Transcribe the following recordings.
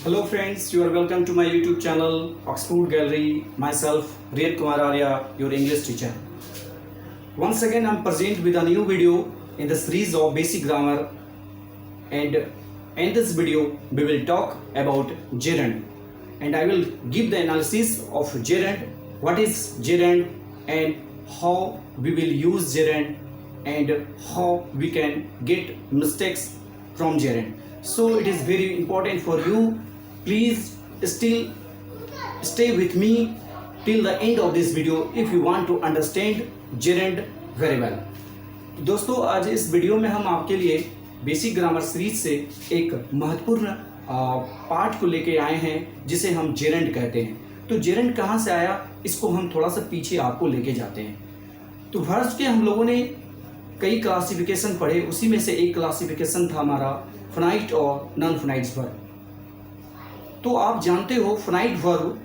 Hello friends, you are welcome to my YouTube channel Oxford Gallery. Myself Riyad Kumar Arya, your English teacher. Once again I am present with a new video in the series of basic grammar, and in this video we will talk about gerund, and I will give the analysis of gerund, what is gerund and how we will use gerund and how we can get mistakes from gerund. So it is very important for you. Please still stay with me till the end of this video if you want to understand gerund very well. दोस्तों, आज इस video में हम आपके लिए basic grammar series से एक महत्वपूर्ण पार्ट को लेके आए हैं जिसे हम जेरंड कहते हैं। तो जेरंड कहाँ से आया, इसको हम थोड़ा सा पीछे आपको लेके जाते हैं। तो वर्ब्स के हम लोगों ने कई क्लासिफिकेशन पढ़े, उसी में से एक क्लासिफिकेशन था हमारा फिनाइट और नॉन फिनाइट वर्ब। तो आप जानते हो फिनाइट वर्ब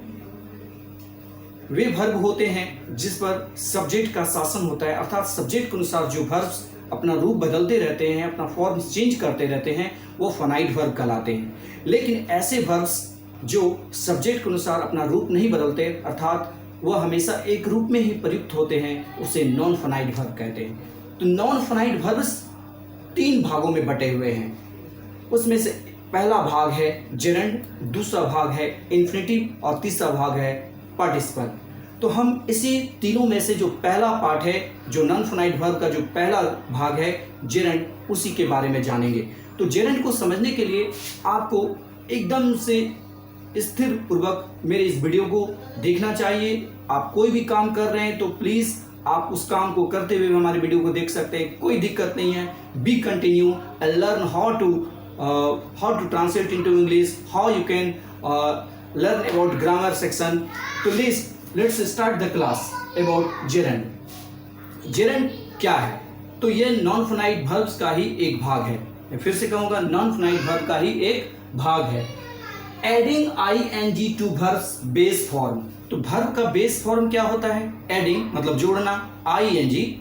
वे वर्ब होते हैं जिस पर सब्जेक्ट का शासन होता है, अर्थात सब्जेक्ट के अनुसार जो वर्ब्स अपना रूप बदलते रहते हैं, अपना फॉर्म चेंज करते रहते हैं, वो फिनाइट वर्ब कहलाते हैं। लेकिन ऐसे वर्ब्स जो सब्जेक्ट के अनुसार अपना रूप नहीं बदलते, अर्थात वह हमेशा एक रूप में ही प्रयुक्त होते हैं, उसे नॉन फिनाइट वर्ब कहते हैं। तो नॉन फिनाइट वर्ब्स 3 भागों में बटे हुए हैं। उसमें से पहला भाग है जेरंड, दूसरा भाग है इन्फिनेटिव और तीसरा भाग है पार्टिसिपल। तो हम इसी तीनों में से जो पहला पार्ट है, जो नॉन फिनाइट वर्ब का जो पहला भाग है जेरंड, उसी के बारे में जानेंगे। तो जेरंड को समझने के लिए आपको एकदम से स्थिर पूर्वक मेरे इस वीडियो को देखना चाहिए। आप कोई भी काम कर रहे हैं तो प्लीज़ आप उस काम को करते हुए हमारे वीडियो को देख सकते हैं, कोई दिक्कत नहीं है। B continue and learn how to translate into English, how you can learn about grammar section. So let's start the class about gerund. gerund क्या है? तो ये नॉन फिनाइट वर्ब्स का ही एक भाग है। मैं फिर से कहूँगा, नॉन फिनाइट वर्ब का ही एक भाग है। Adding ing to verbs base form. तो वर्ब का बेस फॉर्म क्या होता है? एडिंग मतलब जोड़ना, ing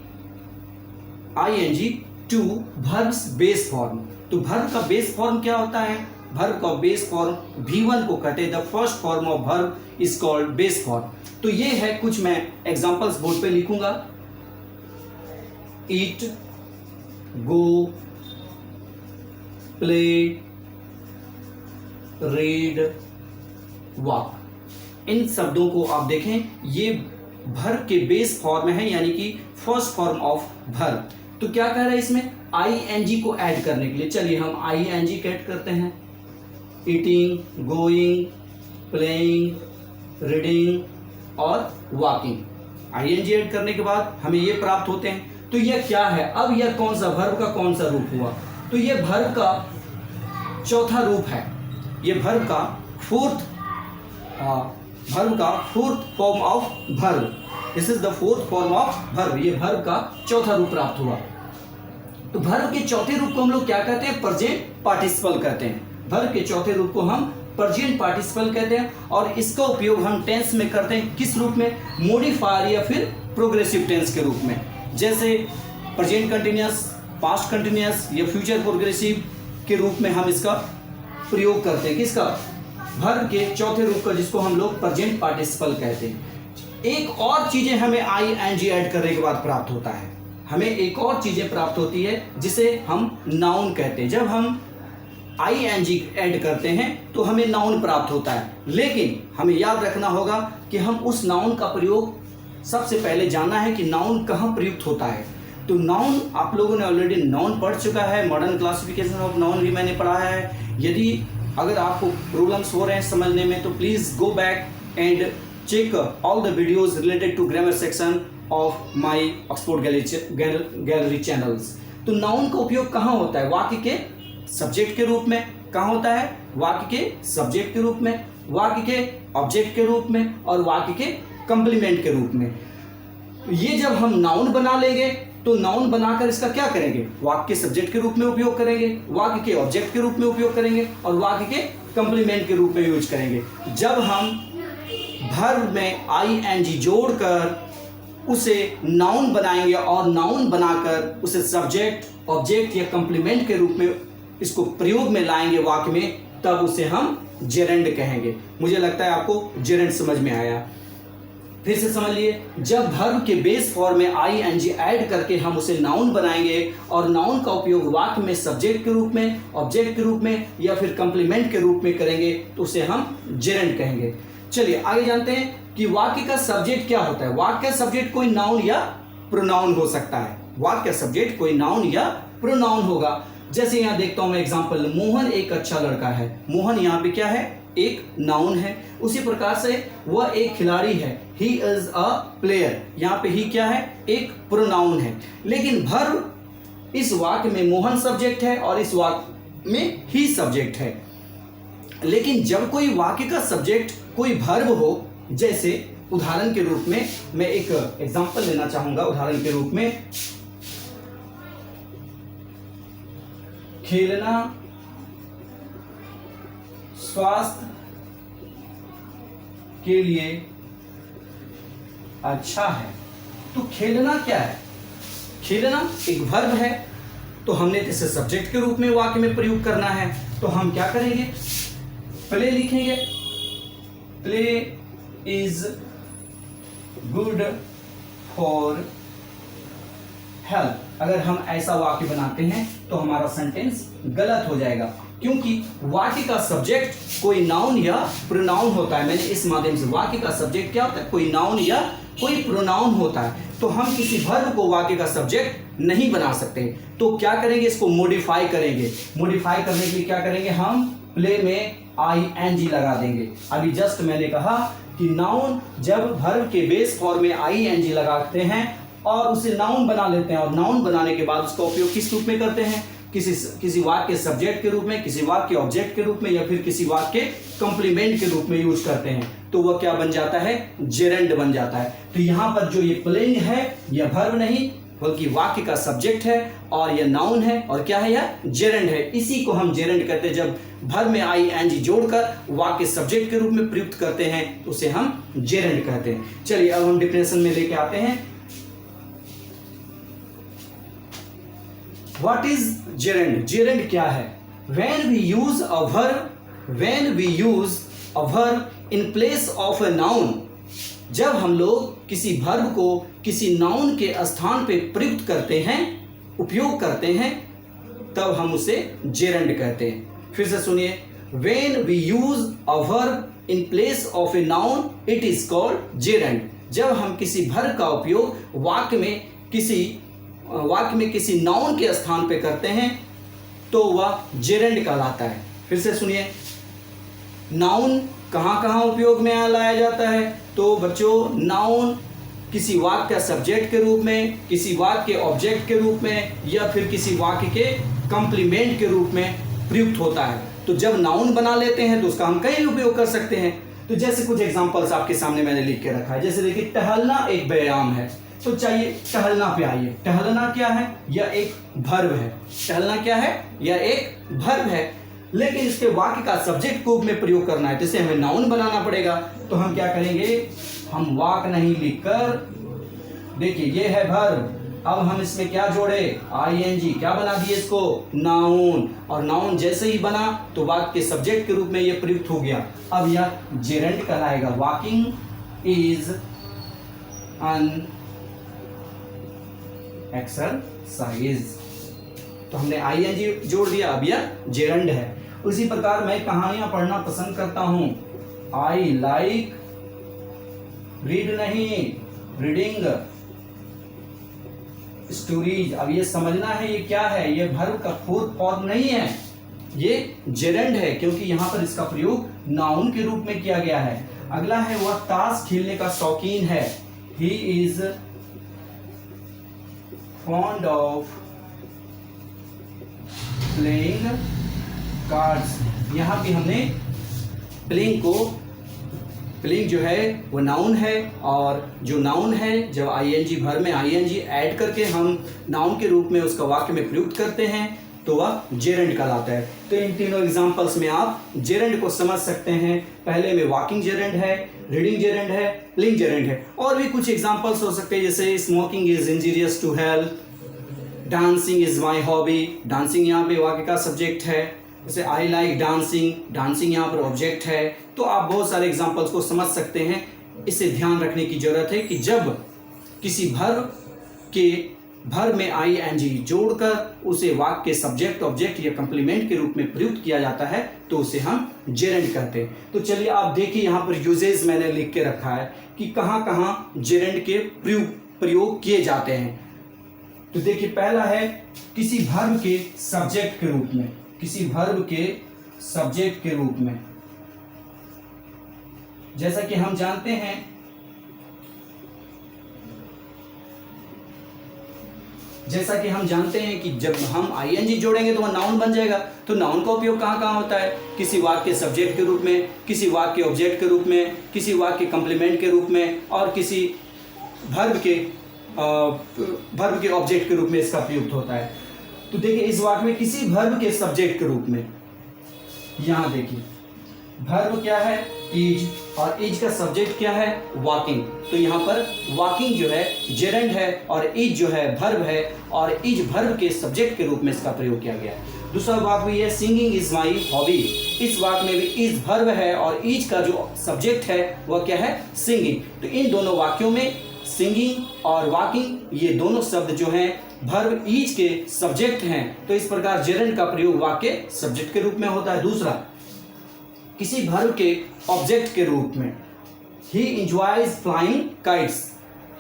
to verbs base form. तो वर्ब का बेस फॉर्म क्या होता है? वर्ब का बेस फॉर्म V1 को कहते हैं। The first form of verb is called base form. तो ये है, कुछ मैं एग्जांपल्स बोर्ड पे लिखूंगा। ईट, गो, प्ले, रीड, वॉक। इन शब्दों को आप देखें, ये वर्ब के बेस फॉर्म है, यानी कि फर्स्ट फॉर्म ऑफ वर्ब। तो क्या कह रहा है इसमें? ing को ऐड करने के लिए। चलिए हम ing ऐड करते हैं। ईटिंग, गोइंग, प्लेइंग, रीडिंग और वॉकिंग। ing ऐड करने के बाद हमें ये प्राप्त होते हैं। तो यह क्या है? अब यह कौन सा वर्ब का कौन सा रूप हुआ? तो यह वर्ब का चौथा रूप है। यह वर्ब का fourth form of verb. This is the fourth form of verb. ये वर्ब का चौथा रूप प्राप्त हुआ। तो वर्ब के चौथे रूप को हम लोग क्या कहते हैं? प्रेजेंट पार्टिसिपल कहते हैं। वर्ब के चौथे रूप को हम प्रेजेंट पार्टिसिपल कहते हैं, और इसका उपयोग हम टेंस में करते हैं। किस रूप में? मॉडिफायर या फिर प्रोग्रेसिव टेंस के रूप में। जैसे प्रेजेंट कंटिन्यूअस, पास्ट कंटिन्यूअस या फ्यूचर प्रोग्रेसिव के रूप में हम इसका प्रयोग करते हैं। किसका? वर्ब के चौथे रूप का, जिसको हम लोग प्रेजेंट पार्टिसिपल कहते हैं। एक और चीजें हमें ing ऐड करने के बाद प्राप्त होता है। हमें एक और चीजें प्राप्त होती है जिसे हम नाउन कहते हैं। जब हम ing ऐड करते हैं तो हमें नाउन प्राप्त होता है। लेकिन हमें याद रखना होगा कि हम उस नाउन का प्रयोग सबसे पहले जानना है कि नाउन कहाँ प्रयुक्त होता है। तो नाउन आप लोगों ने ऑलरेडी नाउन पढ़ चुका है, मॉडर्न क्लासिफिकेशन ऑफ नाउन भी मैंने पढ़ा है। यदि अगर आपको प्रॉब्लम्स हो रहे हैं समझने में तो please go back and check all the videos related to grammar section of my Oxford Gallery channels. तो नाउन का उपयोग कहाँ होता है? वाक्य के सब्जेक्ट के रूप में। कहाँ होता है? वाक्य के सब्जेक्ट के रूप में, वाक्य के ऑब्जेक्ट के रूप में और वाक्य के कंप्लीमेंट के रूप में। ये जब हम नाउन बना लेंगे तो नाउन बनाकर इसका क्या करेंगे? वाक्य के सब्जेक्ट के रूप में उपयोग करेंगे, वाक्य के ऑब्जेक्ट के रूप में उपयोग करेंगे और वाक्य के कंप्लीमेंट के रूप में यूज करेंगे। जब हम वर्ब में ing जोड़कर उसे नाउन बनाएंगे और नाउन बनाकर उसे सब्जेक्ट, ऑब्जेक्ट या कंप्लीमेंट के रूप में इसको प्रयोग में लाएंगे वाक्य में, तब उसे हम जेरेंड कहेंगे। मुझे लगता है आपको जेरेंड समझ में आया। फिर से समझ लिए, जब वर्ब के बेस फॉर्म में आईएनजी ऐड करके हम उसे नाउन बनाएंगे और नाउन का उपयोग वाक्य में सब्जेक्ट के रूप में, ऑब्जेक्ट के रूप में या फिर कंप्लीमेंट के रूप में करेंगे तो उसे हम जेरेंड कहेंगे। चलिए आगे जानते हैं कि वाक्य का सब्जेक्ट क्या होता है। वाक्य का सब्जेक्ट कोई नाउन या प्रोनाउन हो सकता है। वाक्य का सब्जेक्ट कोई नाउन या प्रोनाउन होगा। जैसे यहां देखता हूं मैं एग्जांपल, मोहन एक अच्छा लड़का है। मोहन यहाँ पे क्या है? एक नाउन है। उसी प्रकार से वह एक खिलाड़ी है, ही इज अ प्लेयर। यहाँ पे ही क्या है? एक प्रोनाउन है। लेकिन वर्ब, इस वाक्य में मोहन सब्जेक्ट है और इस वाक्य में ही सब्जेक्ट है। लेकिन जब कोई वाक्य का सब्जेक्ट कोई वर्ब हो, जैसे उदाहरण के रूप में मैं एक एग्जांपल लेना चाहूंगा। उदाहरण के रूप में, खेलना स्वास्थ्य के लिए अच्छा है। तो खेलना क्या है? खेलना एक वर्ब है, तो हमने इसे सब्जेक्ट के रूप में वाक्य में प्रयोग करना है। तो हम क्या करेंगे? प्ले लिखेंगे। Play is good for health. अगर हम ऐसा वाक्य बनाते हैं तो हमारा सेंटेंस गलत हो जाएगा, क्योंकि वाक्य का सब्जेक्ट कोई नाउन या प्रोनाउन होता है। मैंने इस माध्यम से, वाक्य का सब्जेक्ट क्या होता है? कोई नाउन या कोई प्रोनाउन होता है। तो हम किसी वर्ब को वाक्य का सब्जेक्ट नहीं बना सकते। तो क्या करेंगे? इसको मॉडिफाई करेंगे। मॉडिफाई करने के लिए क्या करेंगे? हम प्ले में आईएनजी लगा देंगे। अभी जस्ट मैंने कहा कि नाउन जब वर्ब के बेस फॉर्म में आईएनजी लगाते हैं और उसे नाउन बना लेते हैं, और नाउन बनाने के बाद उसका उपयोग किस रूप में करते हैं? किसी वाक्य के सब्जेक्ट के रूप में, किसी वाक्य के ऑब्जेक्ट के रूप में या फिर किसी वाक्य के कंप्लीमेंट के रूप में यूज करते हैं। तो वह क्या बन जाता है? जेरेंड बन जाता है। तो यहां पर जो ये प्लेइंग है यह वर्ब नहीं बल्कि वाक्य का सब्जेक्ट है और यह नाउन है। और क्या है? यह जेरेंड है। इसी को हम जेरेंड कहते हैं। जब वर्ब में आईएनजी जोड़कर वाक्य सब्जेक्ट के रूप में प्रयुक्त करते हैं तो उसे हम जेरेंड कहते हैं। चलिए अब हम डिफिनेशन में लेके आते हैं। What is gerund? Gerund क्या है? When we use a verb in place of a noun, जब हम लोग किसी वर्ब को किसी नाउन के स्थान पे प्रयुक्त करते हैं, उपयोग करते हैं, तब हम उसे जेरेंड कहते हैं। फिर से सुनिए, when we use a verb in place of a noun, it is called gerund. जब हम किसी वर्ब का उपयोग वाक्य में किसी नाउन के स्थान पे करते हैं तो वह जेरेंड कहलाता है। फिर से सुनिए, नाउन कहाँ कहाँ उपयोग में लाया जाता है? तो बच्चों, नाउन किसी वाक्य का सब्जेक्ट के रूप में, किसी वाक्य के ऑब्जेक्ट के रूप में या फिर किसी वाक्य के कंप्लीमेंट के रूप में प्रयुक्त होता है। तो जब नाउन बना लेते हैं तो उसका हम कहीं उपयोग कर सकते हैं। तो जैसे कुछ एग्जांपल्स आपके सामने मैंने लिख के रखा है। जैसे देखिए, टहलना एक व्यायाम है। तो चाहिए टहलना पे आइए। टहलना क्या है? यह एक वर्ब है। टहलना क्या है? यह एक वर्ब है। लेकिन इसके वाक्य का सब्जेक्ट को में प्रयोग करना है, जैसे हमें नाउन बनाना पड़ेगा। तो हम क्या करेंगे? हम वाक नहीं लिखकर, देखिए ये है वर्ब, अब हम इसमें क्या जोड़े? आईएनजी। क्या बना दिए इसको? नाउन। और नाउन जैसे ही बना तो वाक्य के सब्जेक्ट के रूप में यह प्रयुक्त हो गया। अब यह जेरेंड कहलाएगा। Walking is an exercise. तो हमने आईएनजी जोड़ दिया, अब यह जेरेंड है। उसी प्रकार मैं कहानियां पढ़ना पसंद करता हूं। आई लाइक रीड नहीं, रीडिंग स्टोरीज। अब ये समझना है ये क्या है? ये वर्ब का फोर्थ फॉर्म नहीं है, ये जेरेंड है, क्योंकि यहां पर इसका प्रयोग नाउन के रूप में किया गया है। अगला है, वह ताश खेलने का शौकीन है। He is fond of playing cards। यहाँ पे हमने प्लेइंग जो है वो नाउन है, और जो नाउन है जब आईएनजी वर्ब में आईएनजी ऐड करके हम नाउन के रूप में उसका वाक्य में प्रयुक्त करते हैं तो वह जेरेंड कहलाता है। तो इन तीनों एग्जांपल्स में आप जेरेंड को समझ सकते हैं। पहले में वॉकिंग जेरेंड है, रीडिंग जेरेंड है, प्लेइंग जेरेंड है। और भी कुछ एग्जांपल्स हो सकते हैं, जैसे smoking is injurious to health, dancing is my hobby. Dancing यहाँ पे वाक्य का सब्जेक्ट है। जैसे आई लाइक डांसिंग, डांसिंग यहाँ पर ऑब्जेक्ट है। तो आप बहुत सारे एग्जाम्पल्स को समझ सकते हैं। इसे ध्यान रखने की जरूरत है कि जब किसी वर्ब में आईएनजी जोड़कर उसे वाक्य के सब्जेक्ट, ऑब्जेक्ट या कंप्लीमेंट के रूप में प्रयुक्त किया जाता है तो उसे हम जेरेंड कहते हैं। तो चलिए आप देखिए, यहाँ पर यूजेज मैंने लिख के रखा है कि कहाँ कहाँ जेरेंड के प्रयोग किए जाते हैं। तो देखिए, पहला है किसी वर्ब के सब्जेक्ट के रूप में, किसी वर्ब के सब्जेक्ट के रूप में। जैसा कि हम जानते हैं कि जब हम आईएनजी जोड़ेंगे तो वह नाउन बन जाएगा। तो नाउन का उपयोग कहाँ कहाँ होता है? किसी वाक्य के सब्जेक्ट के रूप में, किसी वाक्य के ऑब्जेक्ट के रूप में, किसी वाक्य के कंप्लीमेंट के रूप में और किसी वर्ब के ऑब्जेक्ट के रूप में इसका प्रयुक्त होता है। तो देखिए, इस वाक्य में किसी वर्ब के सब्जेक्ट के रूप में, यहां देखिए वर्ब क्या है? इज, और इज का सब्जेक्ट क्या है? वॉकिंग। तो यहाँ पर वॉकिंग जो है जेरेंड है और इज जो है वर्ब है और इज वर्ब के सब्जेक्ट के रूप में इसका प्रयोग किया गया है। दूसरा वाक्य भी है सिंगिंग इज माई हॉबी। इस वाक्य में भी इज वर्ब है और इज का जो सब्जेक्ट है वह क्या है? सिंगिंग। तो इन दोनों वाक्यों में सिंगिंग और वॉकिंग, ये दोनों शब्द जो हैं वर्ब इज के सब्जेक्ट हैं। तो इस प्रकार जेरेंड का प्रयोग वाक्य सब्जेक्ट के रूप में होता है। दूसरा, किसी वर्ब के ऑब्जेक्ट के रूप में, he enjoys flying kites.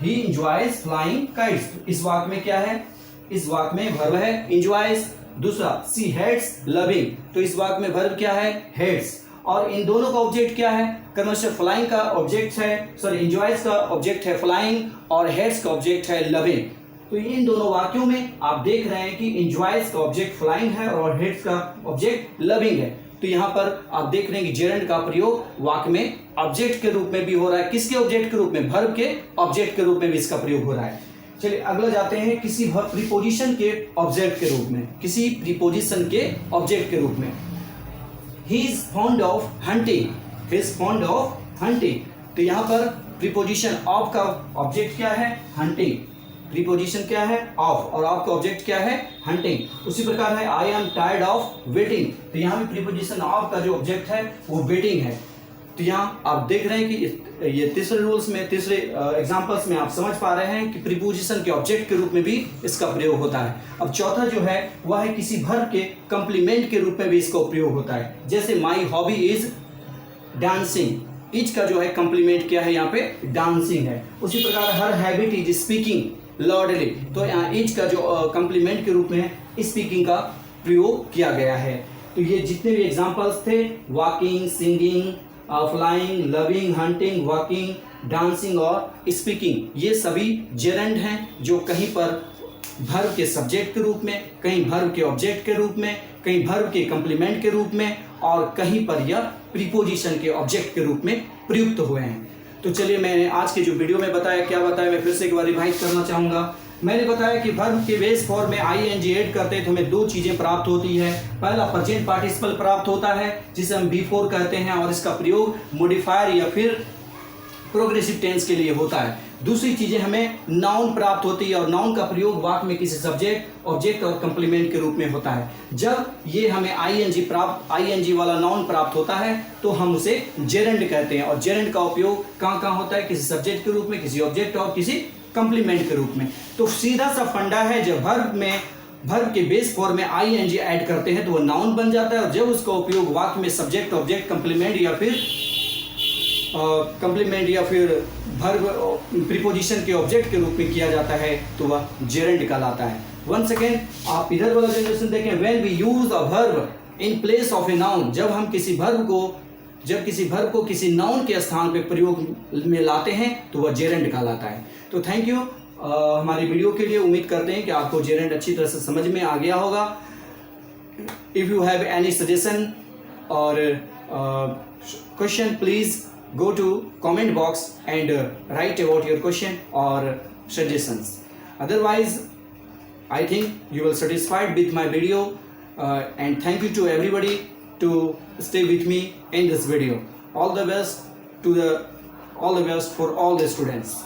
He enjoys flying kites. इस वाक्य में क्या है? इस वाक्य में वर्ब है इंजॉयज। दूसरा, सी हेट्स लविंग। तो इस वाक्य में वर्ब क्या है? हेट्स। और इन दोनों का ऑब्जेक्ट क्या है? कर्मशः फ्लाइंग का ऑब्जेक्ट है, सॉरी इंजॉयज का ऑब्जेक्ट है फ्लाइंग और हेट्स का ऑब्जेक्ट है लविंग। तो इन दोनों वाक्यों में आप देख रहे हैं कि इंजॉयज का ऑब्जेक्ट फ्लाइंग है और हेट्स का ऑब्जेक्ट लविंग है। तो यहाँ पर आप देख रहे हैं कि जेरेंड का प्रयोग वाक्य में ऑब्जेक्ट के रूप में भी हो रहा है। किसके ऑब्जेक्ट के रूप में? वर्ब के ऑब्जेक्ट के रूप में भी इसका प्रयोग हो रहा है। चलिए अगला जाते हैं किसी प्रीपोजिशन के ऑब्जेक्ट के रूप में, किसी प्रीपोजिशन के ऑब्जेक्ट के रूप में। He is fond of hunting. He is fond of hunting. तो यहाँ पर प्रीपोजिशन ऑफ का ऑब्जेक्ट क्या है? हंटिंग। प्रीपोजिशन क्या है? ऑफ, और ऑफ का ऑब्जेक्ट क्या है? हंटिंग। उसी प्रकार है I am tired of waiting. तो यहाँ भी प्रीपोजिशन ऑफ का जो ऑब्जेक्ट है वो वेटिंग है। तो यहाँ आप देख रहे हैं कि ये तीसरे रूल्स में, तीसरे एग्जांपल्स में आप समझ पा रहे हैं कि प्रीपोजिशन के ऑब्जेक्ट के रूप में भी इसका प्रयोग होता है। अब चौथा जो है वह है किसी वर्ब के कंप्लीमेंट के रूप में भी इसका प्रयोग होता है। जैसे my hobby is dancing. Is का जो है कंप्लीमेंट क्या है? यहाँ पे डांसिंग है। उसी प्रकार हर हैबिट इज स्पीकिंग लॉर्डली। तो यहाँ इज का जो कंप्लीमेंट के रूप में स्पीकिंग का प्रयोग किया गया है। तो ये जितने भी एग्जांपल्स थे, walking, singing, flying, loving, hunting, walking, dancing और स्पीकिंग, ये सभी जेरेंड हैं जो कहीं पर वर्ब के सब्जेक्ट के रूप में, कहीं वर्ब के ऑब्जेक्ट के रूप में, कहीं वर्ब के कंप्लीमेंट के रूप में और कहीं पर यह प्रीपोजिशन के ऑब्जेक्ट के रूप में प्रयुक्त हुए हैं। तो चलिए, मैंने आज के जो वीडियो में बताया, क्या बताया, मैं फिर से एक बार रिवाइज करना चाहूँगा। मैंने बताया कि वर्ब के बेस फॉर्म में आईएनजी ऐड करते हैं तो हमें दो चीज़ें प्राप्त होती है। पहला, प्रेजेंट पार्टिसिपल प्राप्त होता है जिसे हम बी4 कहते हैं और इसका प्रयोग मॉडिफायर या फिर प्रोग्रेसिव टेंस के लिए होता है। दूसरी चीज़ें हमें नाउन प्राप्त होती है और नाउन का प्रयोग वाक्य में किसी सब्जेक्ट, ऑब्जेक्ट और कंप्लीमेंट के रूप में होता है। जब ये हमें आईएनजी वाला नाउन प्राप्त होता है तो हम उसे जेरेंड कहते हैं। और जेरेंड का उपयोग कहाँ कहाँ होता है? किसी सब्जेक्ट के रूप में, किसी ऑब्जेक्ट और किसी कंप्लीमेंट के रूप में। तो सीधा सा फंडा है, जब वर्ब के बेस फॉर्म में आईएनजी ऐड करते हैं तो वो नाउन बन जाता है और जब उसका उपयोग वाक्य में सब्जेक्ट, ऑब्जेक्ट, कंप्लीमेंट या फिर वर्ब प्रीपोजिशन के ऑब्जेक्ट के रूप में किया जाता है तो वह जेरेंड कहलाता है। वन सेकेंड, आप इधर वाला जनरेशन देखें। When we use a verb in place of a noun, जब हम किसी वर्ब को किसी नाउन के स्थान पे प्रयोग में लाते हैं तो वह जेरेंड कहलाता है। तो थैंक यू हमारी वीडियो के लिए। उम्मीद करते हैं कि आपको जेरेंड अच्छी तरह से समझ में आ गया होगा। If you have any suggestion और question, please go to comment box and write about your question or suggestions. Otherwise, I think you will satisfied with my video and thank you to everybody to stay with me in this video. All the best for all the students.